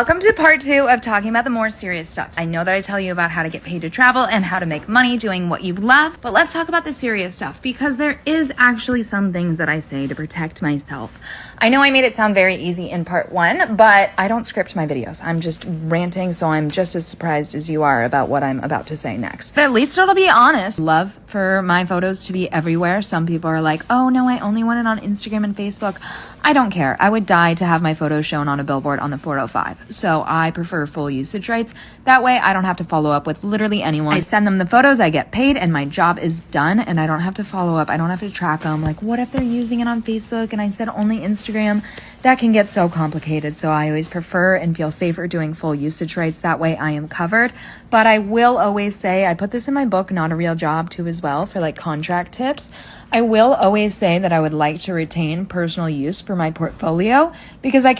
Welcome to part 2 of talking about the more serious stuff. I know that I tell you about how to get paid to travel and how to make money doing what you love, but let's talk about the serious stuff because there is actually some things that I say to protect myself. I know I made it sound very easy in part 1, but I don't script my videos. I'm just ranting, so I'm just as surprised as you are about what I'm about to say next. But at least it'll be honest. Love for my photos to be everywhere. Some people are like, oh no, I only want it on Instagram and Facebook. I don't care. I would die to have my photos shown on a billboard on the 405. So I prefer full usage rights. That way I don't have to follow up with literally anyone. I send them the photos, I get paid, and my job is done, and I don't have to follow up. I don't have to track them. Like, what if they're using it on Facebook and I said only Instagram? That can get so complicated. So I always prefer and feel safer doing full usage rights. That way I am covered. But I will always say, I put this in my book, Not a Real Job, too, as well, for like contract tips. I will always say that I would like to retain personal use for my portfolio because I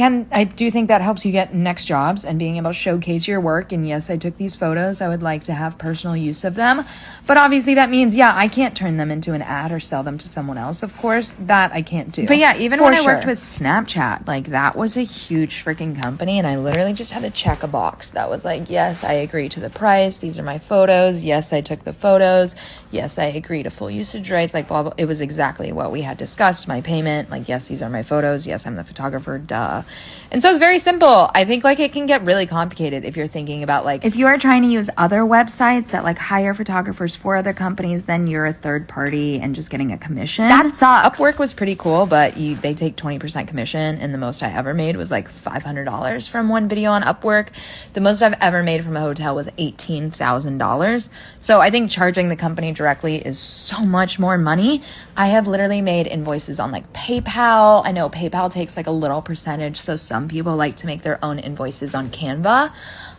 do think that helps you get next jobs and being able to showcase your work. And yes, I took these photos. I would like to have personal use of them. But obviously that means, yeah, I can't turn them into an ad or sell them to someone else. Of course, that I can't do. But yeah, even when I worked with Snapchat, like that was a huge freaking company. And I literally just had to check a box that was like, yes, I agree to the price. These are my photos. Yes, I took the photos. Yes, I agree to full usage rights, like blah, blah. It was exactly what we had discussed. My payment, like, yes, these are my photos. Yes, I'm the photographer, duh. And so it's very simple. I think like it can get really complicated if you're thinking about like, if you are trying to use other websites that like hire photographers for other companies, then you're a third party and just getting a commission. That sucks. Upwork was pretty cool, but they take 20% commission, and the most I ever made was like $500 from one video on Upwork. The most I've ever made from a hotel was $18,000. So I think charging the company directly is so much more money. I have literally made invoices on like PayPal. I know PayPal takes like a little percentage, so some people like to make their own invoices on Canva.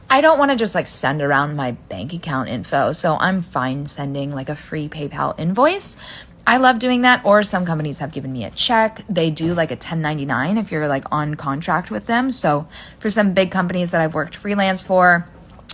I don't want to just like send around my bank account info, so I'm fine sending like a free PayPal invoice. I love doing that, or some companies have given me a check. They do like a 1099 if you're like on contract with them. So for some big companies that I've worked freelance for,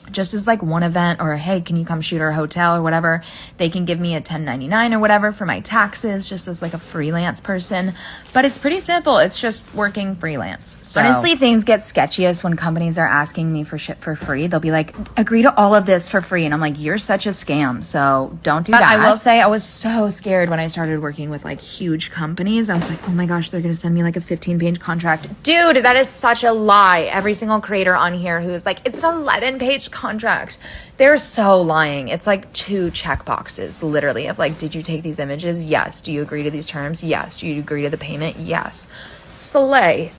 just as like one event, or hey, can you come shoot our hotel or whatever, they can give me a 1099 or whatever for my taxes, just as like a freelance person. But it's pretty simple. It's just working freelance. So honestly, things get sketchiest when companies are asking me for shit for free. They'll be like, agree to all of this for free. And I'm like, you're such a scam. So don't do that. I will say I was so scared when I started working with like huge companies. I was like, oh my gosh, they're going to send me like a 15-page contract. Dude, that is such a lie. Every single creator on here who's like, it's an 11-page contract. They're so lying. It's like 2 check boxes, literally, of like, did you take these images? Yes. Do you agree to these terms? Yes. Do you agree to the payment? Yes. Slay.